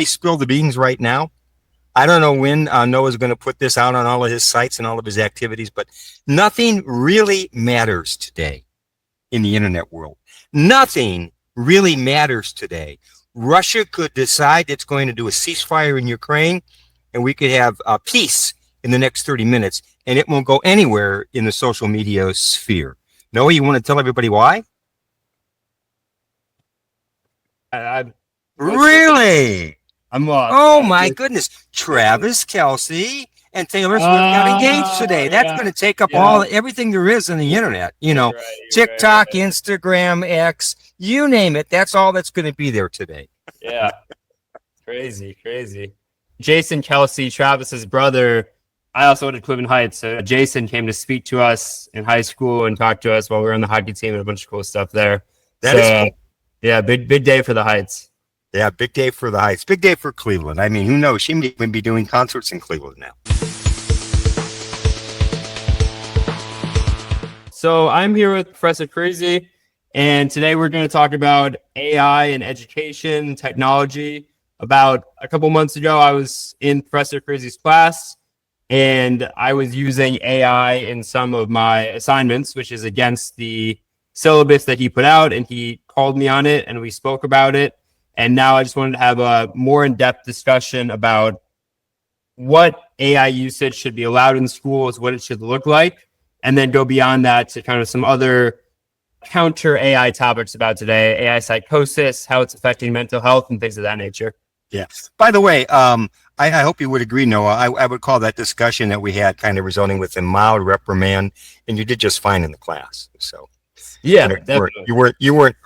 spill the beans right now. I don't know when Noah's going to put this out on all of his sites and all of his activities, but nothing really matters today in the internet world. Nothing really matters today. Russia could decide it's going to do a ceasefire in Ukraine, and we could have peace in the next 30 minutes, and it won't go anywhere in the social media sphere. Noah, you want to tell everybody why? Really? I'm lost. Oh my goodness. Travis Kelce and Taylor Swift got engaged today. That's going to take up everything there is on the internet. TikTok, Instagram, X, you name it. That's all that's going to be there today. Yeah. Crazy. Jason Kelce, Travis's brother. I also went to Cleveland Heights. So Jason came to speak to us in high school and talk to us while we were on the hockey team and a bunch of cool stuff there. That is cool. Yeah, big day for the Heights. Yeah, big day for the Heights. Big day for Cleveland. I mean, who knows? She may even be doing concerts in Cleveland now. So I'm here with Professor Kerezy, and today we're going to talk about AI and education, technology. About a couple months ago, I was in Professor Kerezy's class, and I was using AI in some of my assignments, which is against the syllabus that he put out, and he called me on it, and we spoke about it. And now I just wanted to have a more in-depth discussion about what AI usage should be allowed in schools, what it should look like, and then go beyond that to kind of some other counter AI topics about today, AI psychosis, how it's affecting mental health, and things of that nature. Yeah. By the way, I hope you would agree, Noah. I would call that discussion that we had kind of resulting with a mild reprimand, and you did just fine in the class. So. Yeah, you weren't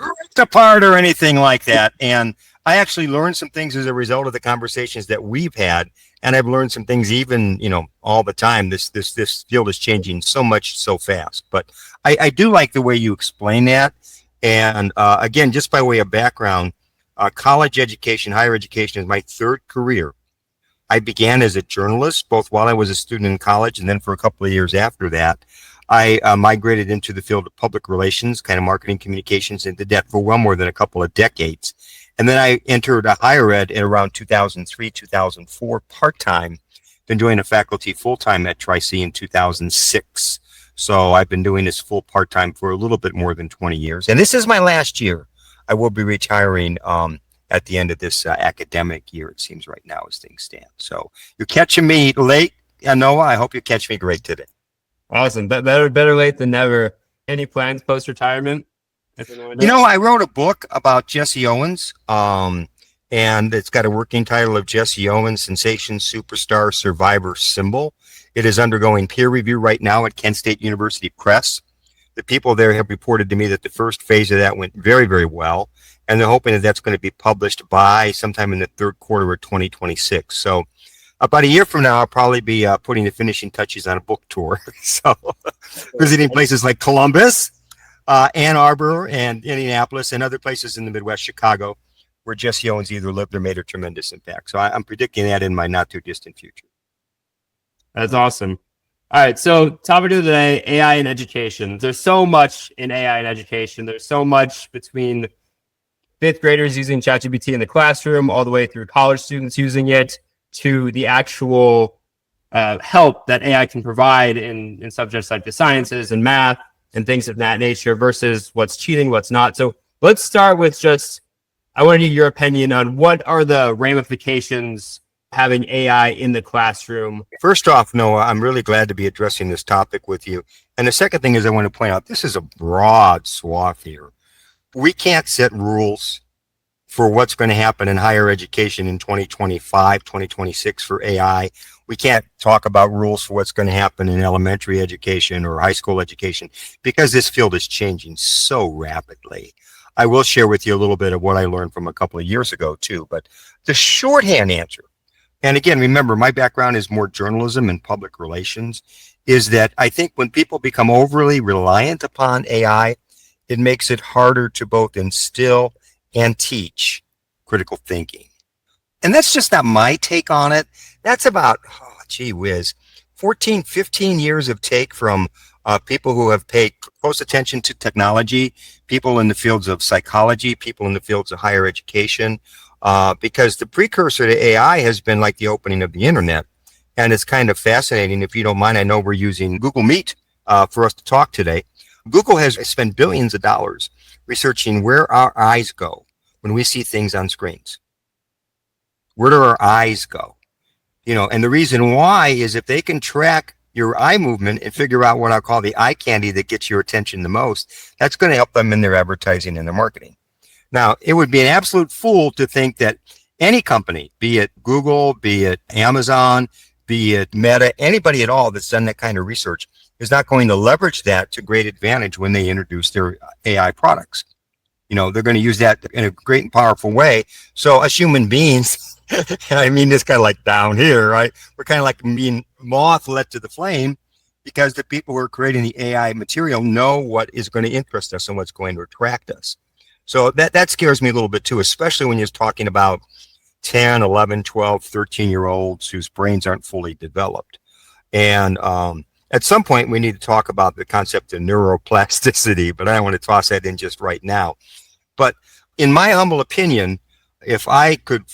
ripped apart or anything like that. And I actually learned some things as a result of the conversations that we've had. And I've learned some things even, all the time. This field is changing so much so fast. But I do like the way you explain that. And again, just by way of background, college education, higher education is my third career. I began as a journalist, both while I was a student in college and then for a couple of years after that. I migrated into the field of public relations, kind of marketing communications, and did that for well more than a couple of decades. And then I entered higher ed in around 2003, 2004, part-time, then joined a faculty full-time at Tri-C in 2006. So I've been doing this full part-time for a little bit more than 20 years. And this is my last year. I will be retiring at the end of this academic year, it seems right now as things stand. So you're catching me late, Noah. I hope you catch me great today. Awesome. Better late than never. Any plans post-retirement? I wrote a book about Jesse Owens, and it's got a working title of Jesse Owens, Sensation, Superstar, Survivor, Symbol. It is undergoing peer review right now at Kent State University Press. The people there have reported to me that the first phase of that went very, very well, and they're hoping that that's going to be published by sometime in the third quarter of 2026. So about a year from now, I'll probably be putting the finishing touches on a book tour. So visiting places like Columbus, Ann Arbor, and Indianapolis, and other places in the Midwest, Chicago, where Jesse Owens either lived or made a tremendous impact. So I'm predicting that in my not too distant future. That's awesome. All right. So topic of the day, AI and education. There's so much in AI and education. There's so much between fifth graders using ChatGPT in the classroom, all the way through college students using it, to the actual help that AI can provide in subjects like the sciences and math and things of that nature versus what's cheating, what's not. So let's start with I want to hear your opinion on what are the ramifications having AI in the classroom. First off, Noah, I'm really glad to be addressing this topic with you. And the second thing is I want to point out, this is a broad swath here. We can't set rules for what's going to happen in higher education in 2025, 2026 for AI. We can't talk about rules for what's going to happen in elementary education or high school education because this field is changing so rapidly. I will share with you a little bit of what I learned from a couple of years ago too, but the shorthand answer, and again, remember, my background is more journalism and public relations, is that I think when people become overly reliant upon AI, it makes it harder to both instill and teach critical thinking. And that's just not my take on it. That's about, 14, 15 years of take from people who have paid close attention to technology, people in the fields of psychology, people in the fields of higher education, because the precursor to AI has been like the opening of the internet. And it's kind of fascinating. If you don't mind, I know we're using Google Meet for us to talk today. Google has spent billions of dollars researching where our eyes go when we see things on screens. Where do our eyes go? And the reason why is if they can track your eye movement and figure out what I call the eye candy that gets your attention the most, that's going to help them in their advertising and their marketing. Now, it would be an absolute fool to think that any company, be it Google, be it Amazon, be it Meta, anybody at all that's done that kind of research is not going to leverage that to great advantage when they introduce their AI products. They're going to use that in a great and powerful way. So as human beings, I mean, this kind of like down here, right? We're kind of like being moth led to the flame because the people who are creating the AI material know what is going to interest us and what's going to attract us. So that scares me a little bit too, especially when you're talking about 10, 11, 12, 13-year-olds whose brains aren't fully developed. And at some point, we need to talk about the concept of neuroplasticity, but I don't want to toss that in just right now. But in my humble opinion, if I could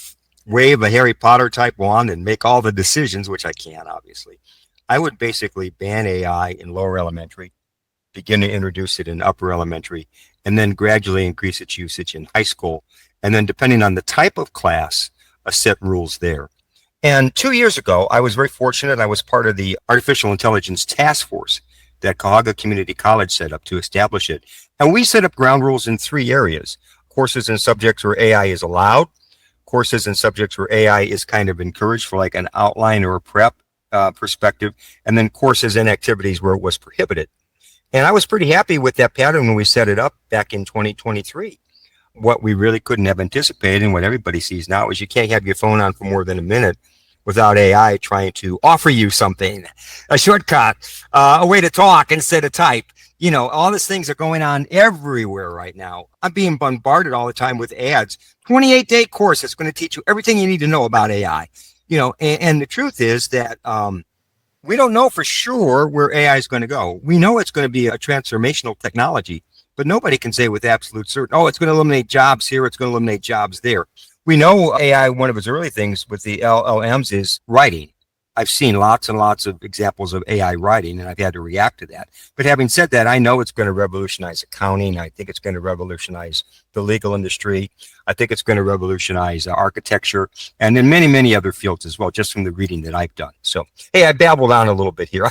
wave a Harry Potter type wand and make all the decisions, which I can't, obviously, I would basically ban AI in lower elementary, begin to introduce it in upper elementary, and then gradually increase its usage in high school. And then depending on the type of class, set rules there. And 2 years ago, I was very fortunate. I was part of the artificial intelligence task force that Cuyahoga Community College set up to establish it. And we set up ground rules in 3 areas: courses and subjects where AI is allowed, courses and subjects where AI is kind of encouraged for like an outline or a prep perspective, and then courses and activities where it was prohibited. And I was pretty happy with that pattern when we set it up back in 2023. What we really couldn't have anticipated and what everybody sees now is you can't have your phone on for more than a minute without AI trying to offer you something, a shortcut, a way to talk instead of type. All these things are going on everywhere right now. I'm being bombarded all the time with ads. 28-day course that's going to teach you everything you need to know about AI. And the truth is that we don't know for sure where AI is going to go. We know it's going to be a transformational technology, but nobody can say with absolute certainty, oh, it's going to eliminate jobs here, it's going to eliminate jobs there. We know AI, one of its early things with the LLMs is writing. I've seen lots and lots of examples of AI writing, and I've had to react to that. But having said that, I know it's going to revolutionize accounting. I think it's going to revolutionize the legal industry. I think it's going to revolutionize architecture and in many, many other fields as well, just from the reading that I've done. So, hey, I babbled on a little bit here.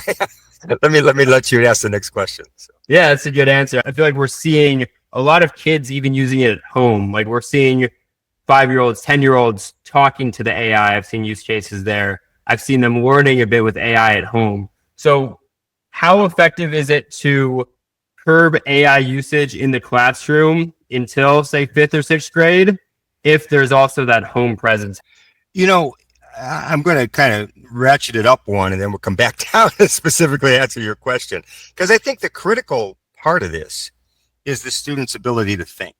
let me let you ask the next question. So. Yeah, that's a good answer. I feel like we're seeing a lot of kids even using it at home. Like we're seeing 5-year-olds, 10-year-olds talking to the AI. I've seen use cases there. I've seen them learning a bit with AI at home. So how effective is it to curb AI usage in the classroom until, say, 5th or 6th grade, if there's also that home presence? I'm going to kind of ratchet it up one, and then we'll come back down and specifically answer your question. Because I think the critical part of this is the student's ability to think.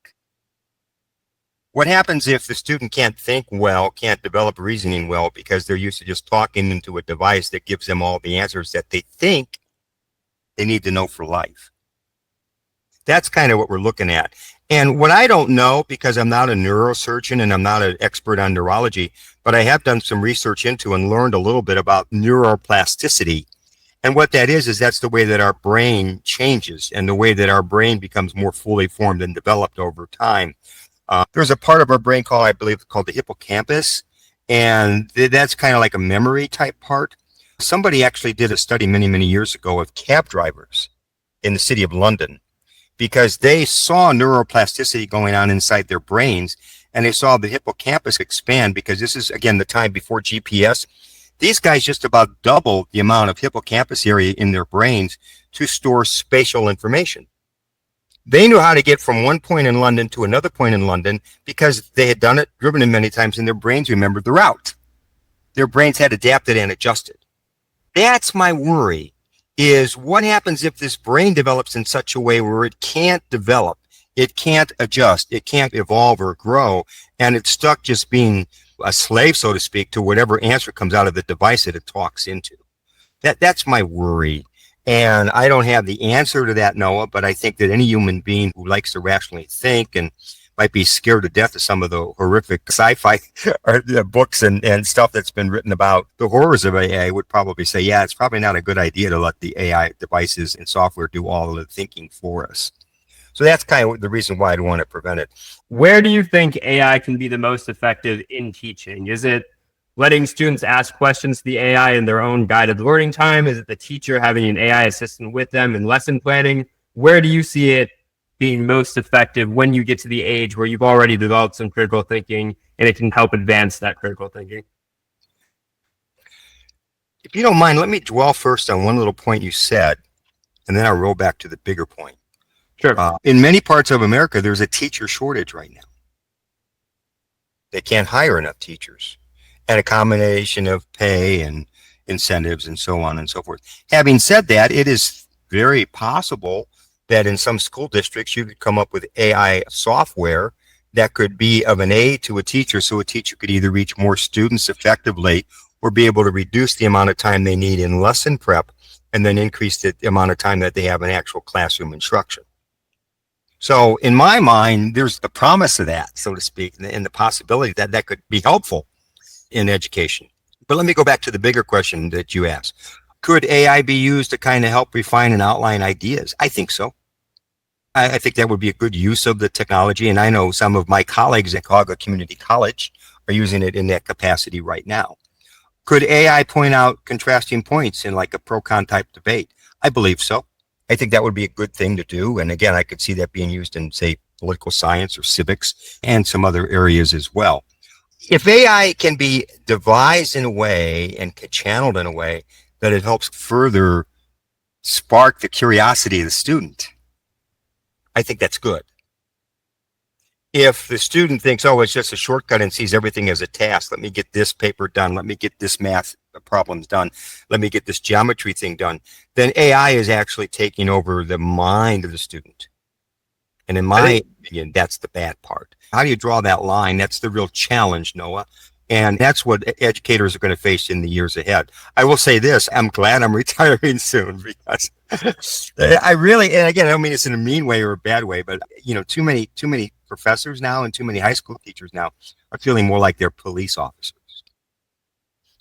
What happens if the student can't think well, can't develop reasoning well, because they're used to just talking into a device that gives them all the answers that they think they need to know for life? That's kind of what we're looking at. And what I don't know, because I'm not a neurosurgeon and I'm not an expert on neurology, but I have done some research into and learned a little bit about neuroplasticity. And what that is that's the way that our brain changes and the way that our brain becomes more fully formed and developed over time. There's a part of our brain called the hippocampus, and that's kind of like a memory type part. Somebody actually did a study many, many years ago of cab drivers in the city of London because they saw neuroplasticity going on inside their brains, and they saw the hippocampus expand because this is, again, the time before GPS. These guys just about doubled the amount of hippocampus area in their brains to store spatial information. They knew how to get from one point in London to another point in London because they had done it, driven it many times, and their brains remembered the route. Their brains had adapted and adjusted. That's my worry, is what happens if this brain develops in such a way where it can't develop, it can't adjust, it can't evolve or grow, and it's stuck just being a slave, so to speak, to whatever answer comes out of the device that it talks into. That's my worry. And I don't have the answer to that, Noah, but I think that any human being who likes to rationally think, and might be scared to death of some of the horrific sci-fi or, books and stuff that's been written about the horrors of AI, would probably say, yeah, it's probably not a good idea to let the AI devices and software do all of the thinking for us. So that's kind of the reason why I'd want to prevent it. Where do you think AI can be the most effective in teaching? Is it letting students ask questions to the AI in their own guided learning time? Is it the teacher having an AI assistant with them in lesson planning? Where do you see it being most effective when you get to the age where you've already developed some critical thinking and it can help advance that critical thinking? If you don't mind, let me dwell first on one little point you said, and then I'll roll back to the bigger point. Sure. In many parts of America, there's a teacher shortage right now. They can't hire enough teachers, and a combination of pay and incentives and so on and so forth. Having said that, it is very possible that in some school districts, you could come up with AI software that could be of an aid to a teacher, so a teacher could either reach more students effectively or be able to reduce the amount of time they need in lesson prep and then increase the amount of time that they have in actual classroom instruction. So in my mind, there's the promise of that, so to speak, and the possibility that that could be helpful in education. But let me go back to the bigger question that you asked. Could AI be used to kind of help refine and outline ideas? I think so. I think that would be a good use of the technology. And I know some of my colleagues at Cuyahoga Community College are using it in that capacity right now. Could AI point out contrasting points in like a pro-con type debate? I believe so. I think that would be a good thing to do. And again, I could see that being used in, say, political science or civics and some other areas as well. If AI can be devised in a way and channeled in a way that it helps further spark the curiosity of the student, I think that's good. If the student thinks, oh, it's just a shortcut and sees everything as a task, let me get this paper done, let me get this math problems done, let me get this geometry thing done, then AI is actually taking over the mind of the student. And in my opinion, that's the bad part. How do you draw that line? That's the real challenge, Noah. And that's what educators are going to face in the years ahead. I will say this, I'm glad I'm retiring soon, because I really, and again, I don't mean it's in a mean way or a bad way, but too many professors now and too many high school teachers now are feeling more like they're police officers.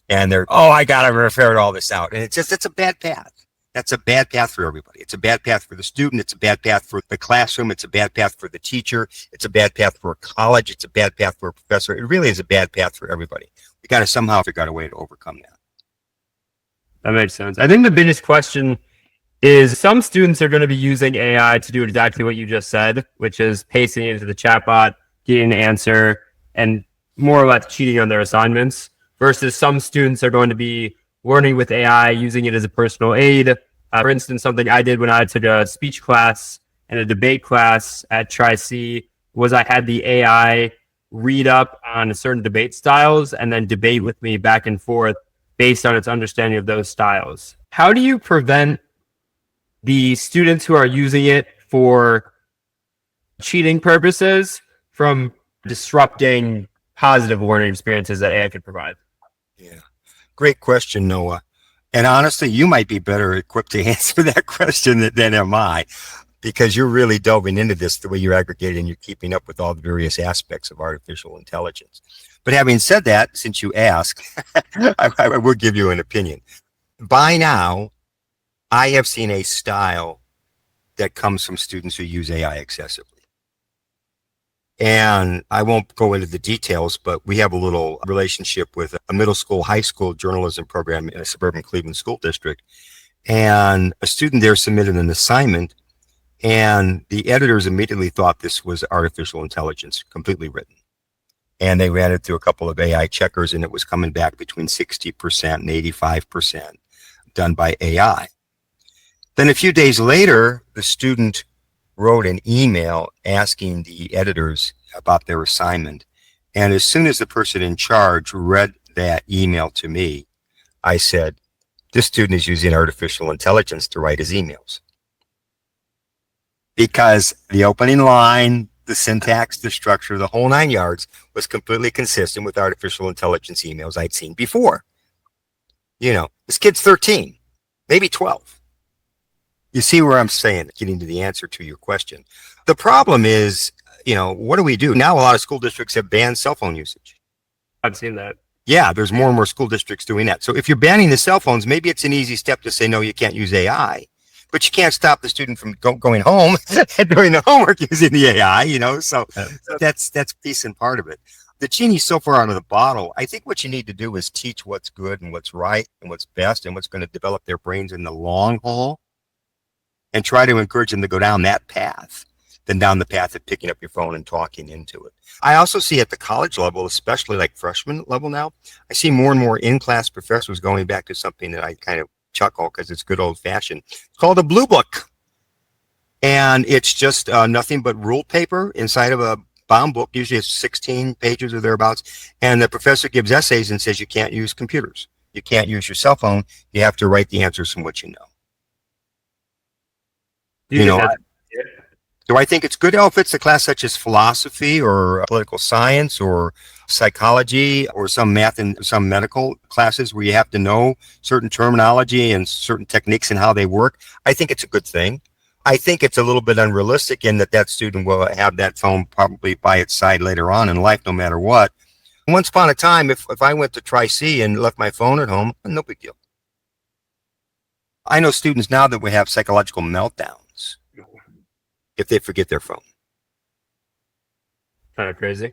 And they're, oh, I got to ferret all this out. And it's a bad path. That's a bad path for everybody. It's a bad path for the student. It's a bad path for the classroom. It's a bad path for the teacher. It's a bad path for a college. It's a bad path for a professor. It really is a bad path for everybody. We got to somehow figure out a way to overcome that. That makes sense. I think the biggest question is some students are going to be using AI to do exactly what you just said, which is pasting it into the chatbot, getting an answer, and more or less cheating on their assignments, versus some students are going to be learning with AI, using it as a personal aid. For instance, something I did when I took a speech class and a debate class at Tri-C was I had the AI read up on certain debate styles and then debate with me back and forth based on its understanding of those styles. How do you prevent the students who are using it for cheating purposes from disrupting positive learning experiences that AI could provide? Yeah. Great question, Noah. And honestly, you might be better equipped to answer that question than am I, because you're really delving into this the way you're aggregating and you're keeping up with all the various aspects of artificial intelligence. But having said that, since you asked, I will give you an opinion. By now, I have seen a style that comes from students who use AI excessively. And I won't go into the details, but we have a little relationship with a middle school, high school journalism program in a suburban Cleveland school district. And a student there submitted an assignment, and the editors immediately thought this was artificial intelligence, completely written. And they ran it through a couple of AI checkers, and it was coming back between 60% and 85% done by AI. Then a few days later, the student wrote an email asking the editors about their assignment. And as soon as the person in charge read that email to me, I said, this student is using artificial intelligence to write his emails. Because the opening line, the syntax, the structure, the whole 9 yards was completely consistent with artificial intelligence emails I'd seen before. This kid's 13, maybe 12. You see where I'm saying, getting to the answer to your question. The problem is what do we do? Now a lot of school districts have banned cell phone usage. I've seen that. Yeah, there's more and more school districts doing that. So if you're banning the cell phones, maybe it's an easy step to say, no, you can't use AI. But you can't stop the student from going home and doing the homework using the AI, so that's a decent part of it. The genie's so far out of the bottle. I think what you need to do is teach what's good and what's right and what's best and what's going to develop their brains in the long haul, and try to encourage them to go down that path than down the path of picking up your phone and talking into it. I also see at the college level, especially like freshman level now, I see more and more in-class professors going back to something that I kind of chuckle because it's good old fashioned. It's called a blue book. And it's just nothing but ruled paper inside of a bound book. Usually it's 16 pages or thereabouts. And the professor gives essays and says you can't use computers. You can't use your cell phone. You have to write the answers from what you know. Do I think it's good? Oh, if it's a class such as philosophy or political science or psychology or some math and some medical classes where you have to know certain terminology and certain techniques and how they work, I think it's a good thing. I think it's a little bit unrealistic in that student will have that phone probably by its side later on in life, no matter what. Once upon a time, if I went to Tri-C and left my phone at home, no big deal. I know students now that we have psychological meltdowns if they forget their phone. Kind of crazy.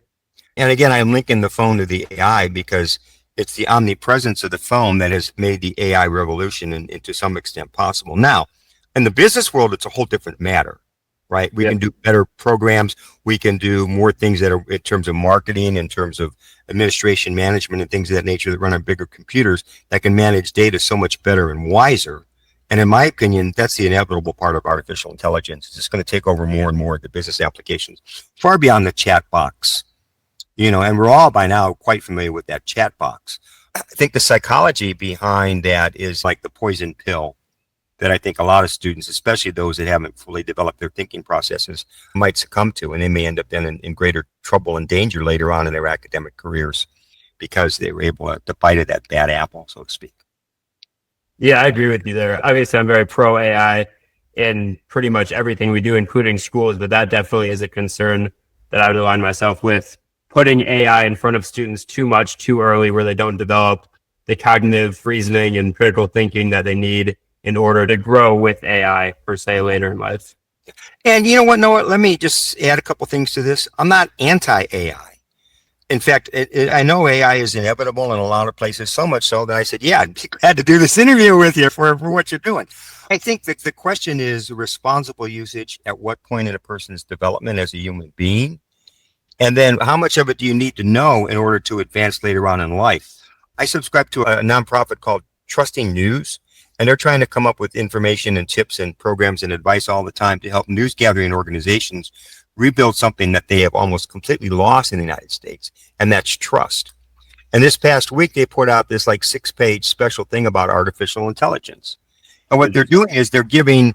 And again, I'm linking the phone to the AI because it's the omnipresence of the phone that has made the AI revolution and to some extent possible. Now, in the business world, it's a whole different matter, right? We can do better programs. We can do more things that are in terms of marketing, in terms of administration management and things of that nature that run on bigger computers that can manage data so much better and wiser. And in my opinion, that's the inevitable part of artificial intelligence. It's just going to take over more and more of the business applications, far beyond the chat box, and we're all by now quite familiar with that chat box. I think the psychology behind that is like the poison pill that I think a lot of students, especially those that haven't fully developed their thinking processes, might succumb to, and they may end up then in greater trouble and danger later on in their academic careers because they were able to bite at that bad apple, so to speak. Yeah, I agree with you there. Obviously, I'm very pro AI in pretty much everything we do, including schools, but that definitely is a concern that I would align myself with. Putting AI in front of students too much, too early, where they don't develop the cognitive reasoning and critical thinking that they need in order to grow with AI, per se, later in life. And you know what, Noah? Let me just add a couple things to this. I'm not anti-AI. In fact, I know AI is inevitable in a lot of places, so much so that I said, yeah, I'd be glad to do this interview with you for what you're doing. I think that the question is responsible usage at what point in a person's development as a human being, and then how much of it do you need to know in order to advance later on in life. I subscribe to a nonprofit called Trusting News, and they're trying to come up with information and tips and programs and advice all the time to help news gathering organizations rebuild something that they have almost completely lost in the United States, and that's trust. And this past week, they put out this 6-page special thing about artificial intelligence. And what they're doing is they're giving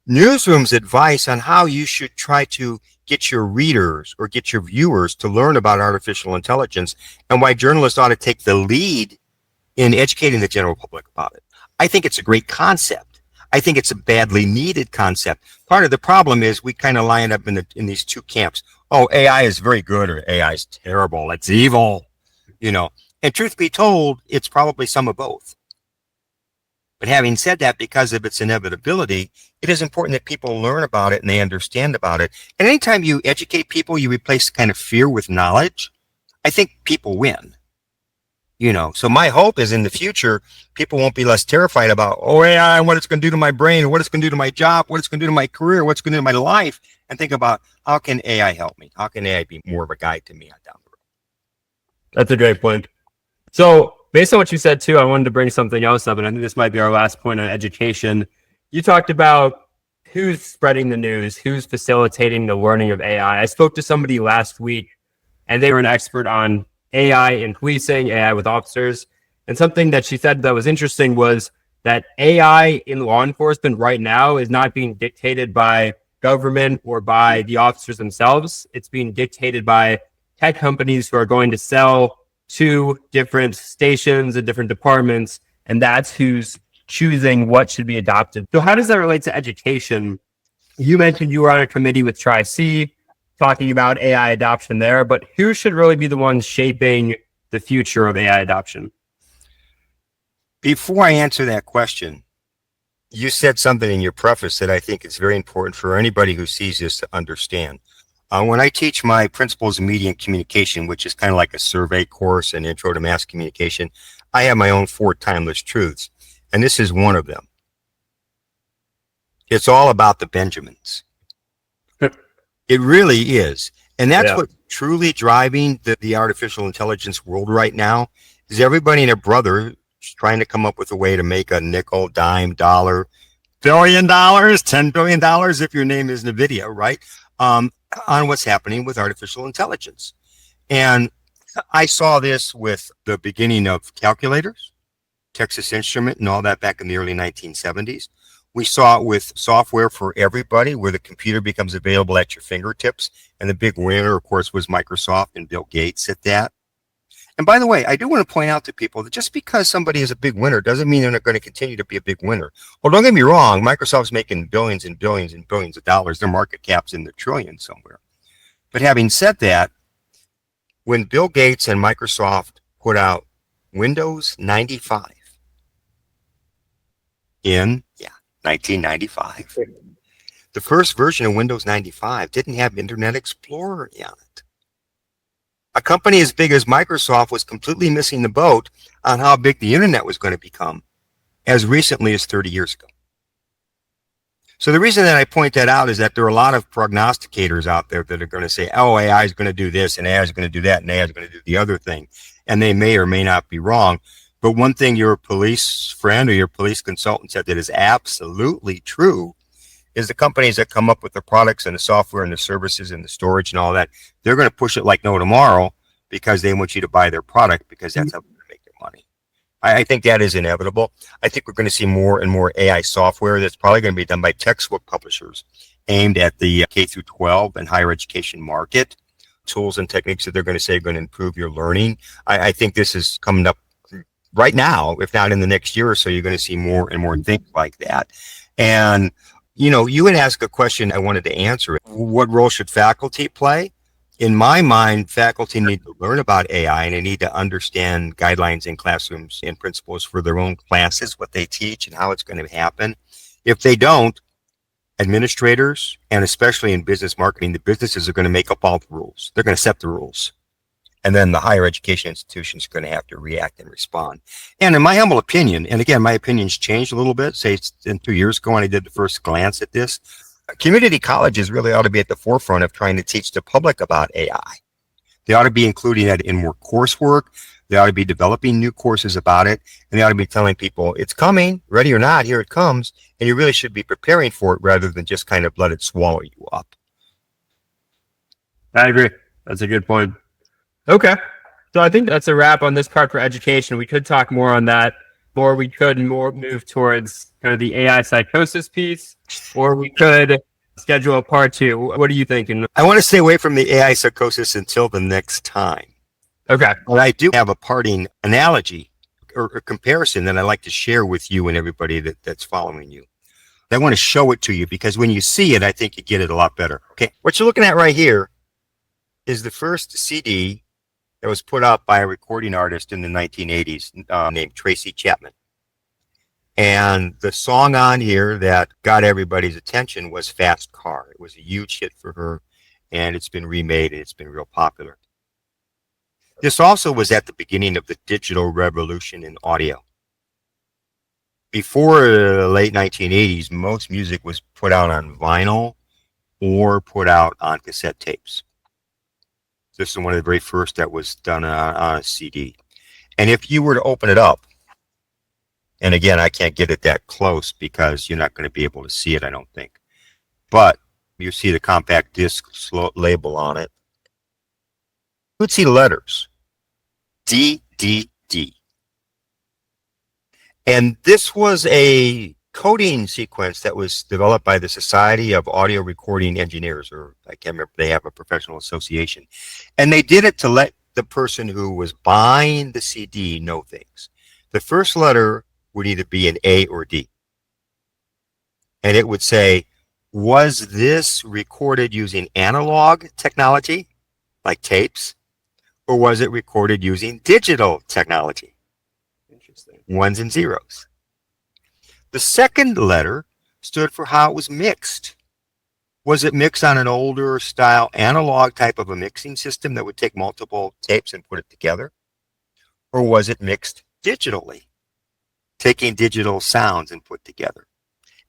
newsrooms advice on how you should try to get your readers or get your viewers to learn about artificial intelligence and why journalists ought to take the lead in educating the general public about it. I think it's a great concept. I think it's a badly needed concept. Part of the problem is we kind of line up in these two camps. Oh, AI is very good or AI is terrible. It's evil, And truth be told, it's probably some of both. But having said that, because of its inevitability, it is important that people learn about it and they understand about it. And anytime you educate people, you replace kind of fear with knowledge. I think people win. So my hope is in the future, people won't be less terrified about, AI and what it's going to do to my brain, or what it's going to do to my job, what it's going to do to my career, what's going to do to my life, and think about how can AI help me? How can AI be more of a guide to me down the road? That's a great point. So based on what you said too, I wanted to bring something else up, and I think this might be our last point on education. You talked about who's spreading the news, who's facilitating the learning of AI. I spoke to somebody last week, and they were an expert on AI in policing, AI with officers. And something that she said that was interesting was that AI in law enforcement right now is not being dictated by government or by the officers themselves. It's being dictated by tech companies who are going to sell to different stations and different departments, and that's who's choosing what should be adopted. So how does that relate to education? You mentioned you were on a committee with Tri-C talking about AI adoption there, but who should really be the ones shaping the future of AI adoption? Before I answer that question, you said something in your preface that I think is very important for anybody who sees this to understand. When I teach my Principles of Media and Communication, which is kind of like a survey course and intro to mass communication, I have my own 4 timeless truths, and this is one of them. It's all about the Benjamins. It really is. And that's what's truly driving the artificial intelligence world right now, is everybody and their brother trying to come up with a way to make a nickel, dime, dollar, $1 billion, $10 billion if your name is NVIDIA, right? On what's happening with artificial intelligence. And I saw this with the beginning of calculators, Texas Instrument, and all that back in the early 1970s. We saw it with software for everybody, where the computer becomes available at your fingertips. And the big winner, of course, was Microsoft and Bill Gates at that. And by the way, I do want to point out to people that just because somebody is a big winner doesn't mean they're not going to continue to be a big winner. Well, don't get me wrong, Microsoft's making billions and billions and billions of dollars. Their market cap's in the trillions somewhere. But having said that, when Bill Gates and Microsoft put out Windows 95 in 1995, the first version of Windows 95 didn't have Internet Explorer on it. A company as big as Microsoft was completely missing the boat on how big the internet was going to become as recently as 30 years ago. So the reason that I point that out is that there are a lot of prognosticators out there that are going to say, oh, AI is going to do this, and AI is going to do that, and AI is going to do the other thing. And they may or may not be wrong. But one thing your police friend or your police consultant said that is absolutely true is the companies that come up with the products and the software and the services and the storage and all that, they're going to push it like no tomorrow because they want you to buy their product, because that's how they're going to make their money. I think that is inevitable. I think we're going to see more and more AI software that's probably going to be done by textbook publishers aimed at the K through 12 and higher education market, tools and techniques that they're going to say are going to improve your learning. I think this is coming up right now, if not in the next year or so. You're going to see more and more things like that. And, you know, you would ask a question I wanted to answer. What role should faculty play? In my mind, faculty need to learn about AI, and they need to understand guidelines in classrooms and principles for their own classes, what they teach and how it's going to happen. If they don't, administrators, and especially in business marketing, the businesses are going to make up all the rules. They're going to set the rules. And then the higher education institutions are going to have to react and respond. And in my humble opinion, and again, my opinion's changed a little bit, say it's 2 years ago when I did the first glance at this, community colleges really ought to be at the forefront of trying to teach the public about AI. They ought to be including that in more coursework. They ought to be developing new courses about it. And they ought to be telling people, it's coming, ready or not, here it comes. And you really should be preparing for it rather than just kind of let it swallow you up. I agree. That's a good point. Okay. So I think that's a wrap on this part for education. We could talk more on that, or we could more move towards kind of the AI psychosis piece, or we could schedule a part 2. What are you thinking? I want to stay away from the AI psychosis until the next time. Okay. But I do have a parting analogy or comparison that I like to share with you and everybody that's following you. I want to show it to you because when you see it, I think you get it a lot better. Okay. What you're looking at right here is the first CD that was put out by a recording artist in the 1980s named Tracy Chapman. And the song on here that got everybody's attention was Fast Car. It was a huge hit for her, and it's been remade, and it's been real popular. This also was at the beginning of the digital revolution in audio. Before the late 1980s, most music was put out on vinyl or put out on cassette tapes. This is one of the very first that was done on a CD. And if you were to open it up, and again, I can't get it that close because you're not going to be able to see it, I don't think. But you see the compact disc label on it. You would see letters. DDD. And this was a coding sequence that was developed by the Society of Audio Recording Engineers, or I can't remember, they have a professional association. And they did it to let the person who was buying the CD know things. The first letter would either be an A or D. And it would say, Was this recorded using analog technology, like tapes, or was it recorded using digital technology? Interesting. Ones and zeros. The second letter stood for how it was mixed. Was it mixed on an older style analog type of a mixing system that would take multiple tapes and put it together? Or was it mixed digitally, taking digital sounds and put together?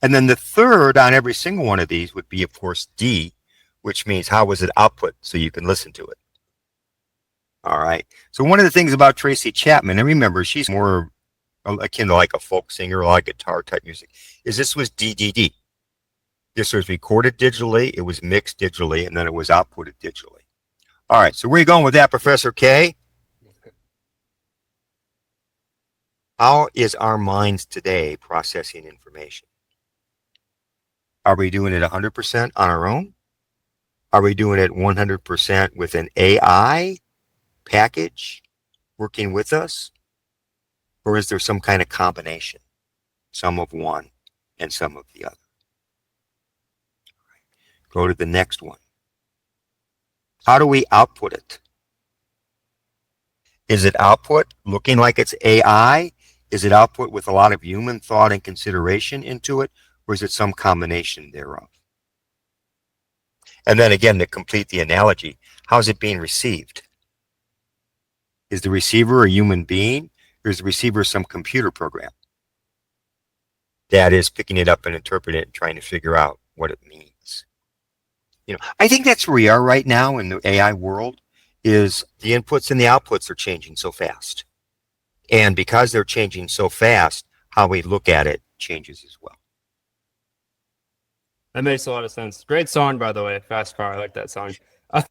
And then the third on every single one of these would be, of course, D, which means how was it output so you can listen to it? All right. So one of the things about Tracy Chapman, and remember, she's more akin to like a folk singer or like guitar type music, is this was DDD. This was recorded digitally, it was mixed digitally, and then it was outputted digitally. All right, so where are you going with that, Professor K? How is our minds today processing information? Are we doing it 100% on our own? Are we doing it 100% with an AI package working with us? Or is there some kind of combination? Some of one and some of the other. Go to the next one. How do we output it? Is it output looking like it's AI? Is it output with a lot of human thought and consideration into it? Or is it some combination thereof? And then again, to complete the analogy, how's it being received? Is the receiver a human being? Or is the receiver some computer program that is picking it up and interpreting it and trying to figure out what it means? I think that's where we are right now in the AI world, is the inputs and the outputs are changing so fast. And because they're changing so fast, how we look at it changes as well. That makes a lot of sense. Great song, by the way. Fast Car. I like that song.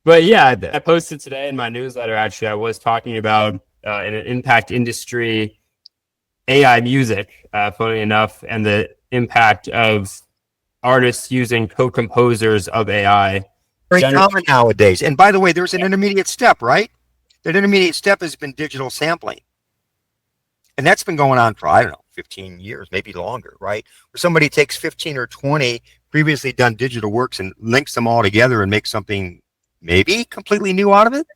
But yeah, I posted today in my newsletter, actually, I was talking about in an impact industry, AI music, funny enough, and the impact of artists using co-composers of AI. Very common nowadays. And by the way, there's an intermediate step, right? That intermediate step has been digital sampling. And that's been going on for, I don't know, 15 years, maybe longer, right? Where somebody takes 15 or 20 previously done digital works and links them all together and makes something maybe completely new out of it.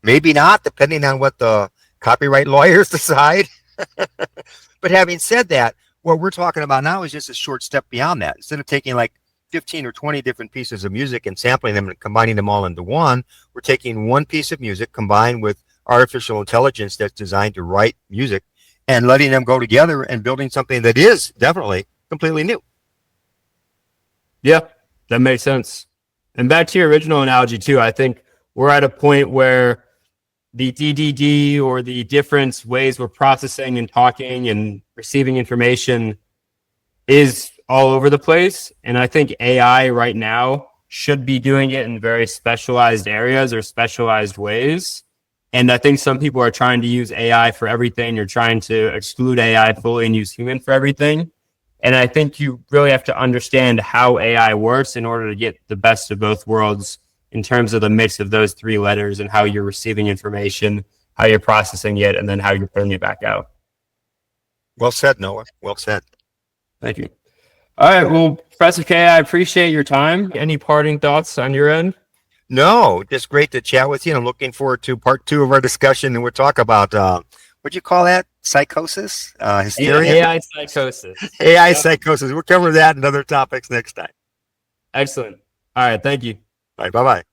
Maybe not, depending on what the copyright lawyers decide. But having said that, what we're talking about now is just a short step beyond that. Instead of taking like 15 or 20 different pieces of music and sampling them and combining them all into one, we're taking one piece of music combined with artificial intelligence that's designed to write music and letting them go together and building something that is definitely completely new. Yeah, that makes sense. And back to your original analogy too, I think we're at a point where the DDD, or the different ways we're processing and talking and receiving information, is all over the place. And I think AI right now should be doing it in very specialized areas or specialized ways. And I think some people are trying to use AI for everything. You're trying to exclude AI fully and use human for everything. And I think you really have to understand how AI works in order to get the best of both worlds in terms of the mix of those three letters and how you're receiving information, how you're processing it, and then how you're putting it back out. Well said, Noah. Well said. Thank you. All right. Well, Professor K, I appreciate your time. Any parting thoughts on your end? No, just great to chat with you. I'm looking forward to part 2 of our discussion, and we'll talk about what'd you call that? Psychosis? Hysteria? AI psychosis. AI psychosis. We'll cover that and other topics next time. Excellent. All right. Thank you. All right. Bye-bye.